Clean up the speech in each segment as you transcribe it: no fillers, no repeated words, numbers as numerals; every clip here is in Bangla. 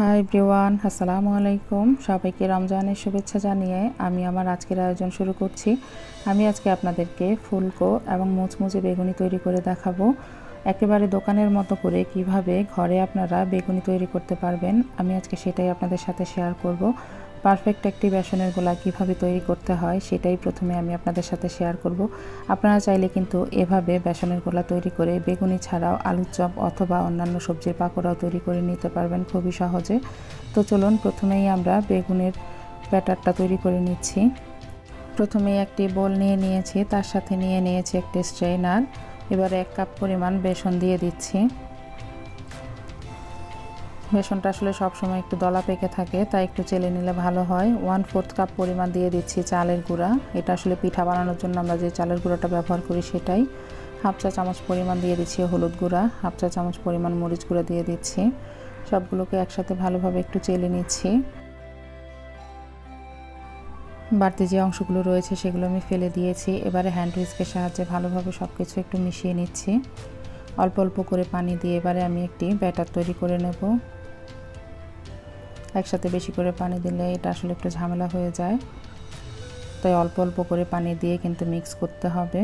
হাই এভরিওয়ান, আসসালামু আলাইকুম। সবাইকে রমজানের শুভেচ্ছা জানিয়ে আমি আমার আজকের আয়োজন শুরু করছি। আমি আজকে আপনাদেরকে ফুলকো এবং মুচমুচে বেগুনি তৈরি করে দেখাবো। একেবারে দোকানের মতো করে কিভাবে ঘরে আপনারা বেগুনি তৈরি করতে পারবেন, আমি আজকে সেটাই আপনাদের সাথে শেয়ার করব। পারফেক্ট একটি বেসনের গোলা কিভাবে তৈরি করতে হয় সেটাই প্রথমে আমি আপনাদের সাথে শেয়ার করব। আপনারা চাইলে কিন্তু এভাবে বেসনের গোলা তৈরি করে বেগুনি ছাড়াও আলুর চপ অথবা অন্যান্য সবজির পাকোড়াও তৈরি করে নিতে পারবেন খুবই সহজে। তো চলুন প্রথমেই আমরা বেগুনের ব্যাটারটা তৈরি করে নিচ্ছি। প্রথমেই একটি বোল নিয়ে নিয়েছি, তার সাথে নিয়ে নিয়েছি একটি স্ট্রেনার। এবারে 1 কাপ পরিমাণ বেসন দিয়ে দিচ্ছি। বেসনটা আসলে সবসময় একটু দলা পেকে থাকে, তাই একটু চেলে নিলে ভালো হয়। 1/4 কাপ পরিমাণ দিয়ে দিচ্ছি চালের গুঁড়া। এটা আসলে পিঠা বানানোর জন্য আমরা যে চালের গুঁড়াটা ব্যবহার করি সেটাই। 1/2 চা চামচ পরিমাণ দিয়ে দিচ্ছি হলুদ গুঁড়া, 1/2 চা চামচ পরিমাণ মরিচ গুঁড়া দিয়ে দিচ্ছি। সবগুলোকে একসাথে ভালোভাবে একটু চেলে নিচ্ছি। বাড়তি যে অংশগুলো রয়েছে সেগুলো আমি ফেলে দিয়েছি। এবারে হ্যান্ড হুইস্কের সাহায্যে ভালোভাবে সব কিছু একটু মিশিয়ে নিচ্ছি। অল্প অল্প করে পানি দিয়ে এবারে আমি একটি ব্যাটার তৈরি করে নেব। একসাথে বেশি করে পানি দিলে এটা আসলে একটু ঝামেলা হয়ে যায়, তাই অল্প অল্প করে পানি দিয়ে কিন্তু মিক্স করতে হবে।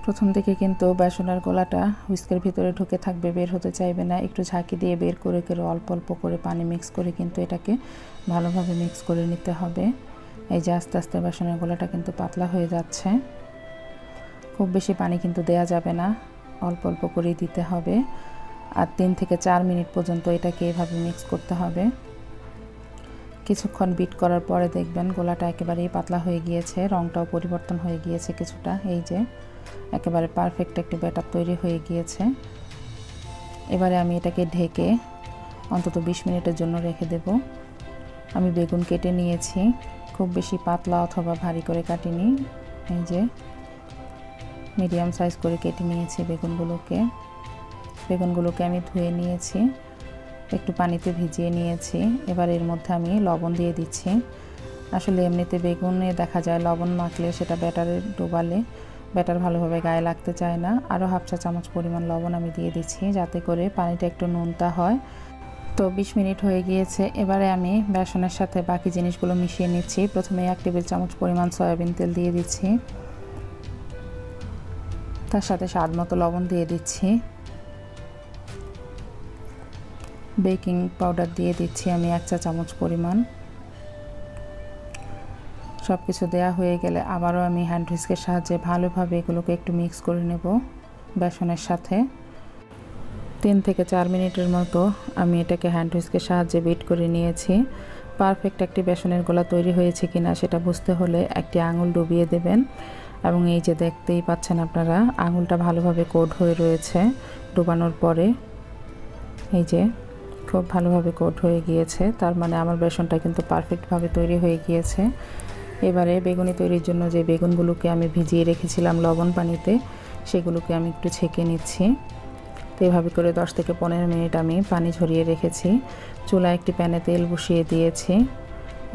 প্রথম থেকে কিন্তু বেসনের গোলাটা হুইস্কের ভিতরে ঢুকে থাকবে, বের হতে চাইবে না। একটু ঝাঁকি দিয়ে বের করে করে অল্প অল্প করে পানি মিক্স করে কিন্তু এটাকে ভালোভাবে মিক্স করে নিতে হবে। এই যে আস্তে আস্তে বেসনের গোলাটা কিন্তু পাতলা হয়ে যাচ্ছে। খুব বেশি পানি কিন্তু দেয়া যাবে না, অল্প অল্প করেই দিতে হবে। আর 3 থেকে 4 মিনিট পর্যন্ত এটাকে এভাবে মিক্স করতে হবে। কিছুক্ষণ বিট করার পরে দেখবেন গোলাটা একেবারেই পাতলা হয়ে গিয়েছে, রঙটাও পরিবর্তন হয়ে গিয়েছে কিছুটা। এই যে একেবারে পারফেক্ট একটি ব্যাটার তৈরি হয়ে গিয়েছে। এবারে আমি এটাকে ঢেকে অন্তত 20 মিনিটের জন্য রেখে দেব। আমি বেগুন কেটে নিয়েছি, খুব বেশি পাতলা অথবা ভারী করে কাটিনি। এই যে মিডিয়াম সাইজ করে কেটে নিয়েছি বেগুনগুলোকে আমি ধুয়ে নিয়েছি, একটু পানিতে ভিজিয়ে নিয়েছি। এবার এর মধ্যে আমি লবণ দিয়ে দিচ্ছি। আসলে এমনিতে বেগুনে দেখা যায় লবণ মাখলে সেটা ব্যাটারে ডোবালে ব্যাটার ভালোভাবে গায়ে লাগতে চায় না। আরও 1/2 চা চামচ পরিমাণ লবণ আমি দিয়ে দিচ্ছি, যাতে করে পানিটা একটু নোনতা হয়। তো 20 মিনিট হয়ে গিয়েছে। এবারে আমি বেসনের সাথে বাকি জিনিসগুলো মিশিয়ে নিচ্ছি। প্রথমে 1 টেবিল চামচ পরিমাণ সয়াবিন তেল দিয়ে দিচ্ছি, তার সাথে স্বাদ মতো লবণ দিয়ে দিচ্ছি। বেকিং পাউডার দিয়ে দিচ্ছি আমি 1 চা চামচ পরিমাণ। সব কিছু দেওয়া হয়ে গেলে আবারও আমি হ্যান্ড হুইস্কের সাহায্যে ভালোভাবে এগুলোকে একটু মিক্স করে নেব বেসনের সাথে। 3 থেকে 4 মিনিটের মতো আমি এটাকে হ্যান্ড হুইস্কের সাহায্যে বিট করে নিয়েছি। পারফেক্ট একটি বেসনের গোলা তৈরি হয়েছে কিনা সেটা বুঝতে হলে একটি আঙুল ডুবিয়ে দেবেন। এবং এই যে দেখতেই পাচ্ছেন আপনারা, আঙুলটা ভালোভাবে কোট হয়ে রয়েছে ডুবানোর পরে। এই যে খুব ভালোভাবে কোট হয়ে গিয়েছে, তার মানে আমার বেসনটা কিন্তু পারফেক্টভাবে তৈরি হয়ে গিয়েছে। এবারে বেগুনি তৈরির জন্য যে বেগুনগুলোকে আমি ভিজিয়ে রেখেছিলাম লবণ পানিতে, সেগুলোকে আমি একটু ছেঁকে নিচ্ছি। তো এভাবে করে 10 থেকে 15 মিনিট আমি পানি ঝরিয়ে রেখেছি। চুলায় একটি প্যানে তেল বসিয়ে দিয়েছি।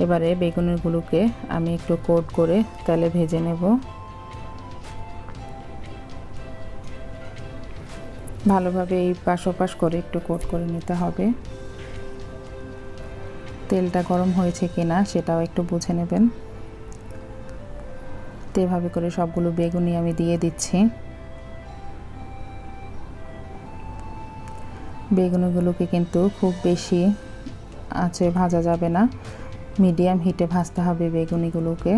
এবারে বেগুনগুলোকে আমি একটু কোট করে তেলে ভেজে নেব। ভালোভাবে এই পাশ ওপাশ করে একটু কোট করে নিতে হবে। তেলটা গরম হয়েছে কিনা সেটাও একটু বুঝে নেবেন। তো এভাবে করে সবগুলো বেগুনি আমি দিয়ে দিচ্ছি। বেগুনিগুলোকে কিন্তু খুব বেশি আঁচে ভাজা যাবে না, মিডিয়াম হিটে ভাজতে হবে বেগুনিগুলোকে।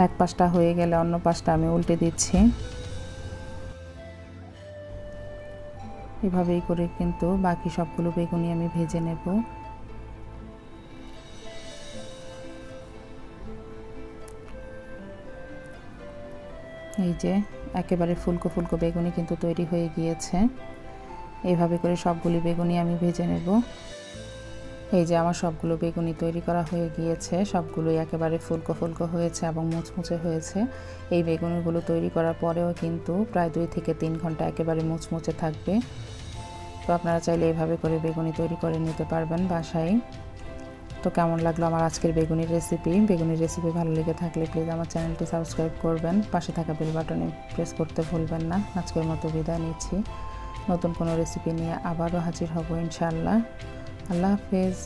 এক পাশটা হয়ে গেলে অন্য পাশটা আমি উল্টে দিচ্ছি। এভাবেই করে কিন্তু বাকি সবগুলো বেগুনি আমি ভেজে নেব। এই যে একেবারে ফুলকো ফুলকো বেগুনি কিন্তু তৈরি হয়ে গিয়েছে। এইভাবে করে সবগুলি বেগুনি আমি ভেজে নেব। এই যে আমার সবগুলো বেগুনি তৈরি করা হয়ে গিয়েছে, সবগুলোই একেবারে ফুলকো ফুলকো হয়েছে এবং মুচমুচে হয়েছে। এই বেগুনিগুলো তৈরি করার পরেও কিন্তু প্রায় 2 থেকে 3 ঘন্টা একেবারে মুচমুচে থাকবে। তো আপনারা চাইলে এইভাবে করে বেগুনি তৈরি করে নিতে পারবেন বাসায়। তো তো কেমন লাগলো আমার আজকের বেগুনির রেসিপি ভালো লেগে থাকলে প্লিজ আমার চ্যানেলটি সাবস্ক্রাইব করবেন, পাশে থাকা বেল বাটনে প্রেস করতে ভুলবেন না। আজকের মতো বিদায় নিচ্ছি, নতুন কোনো রেসিপি নিয়ে আবারও হাজির হব ইনশাআল্লাহ। আল্লাহ হাফেজ।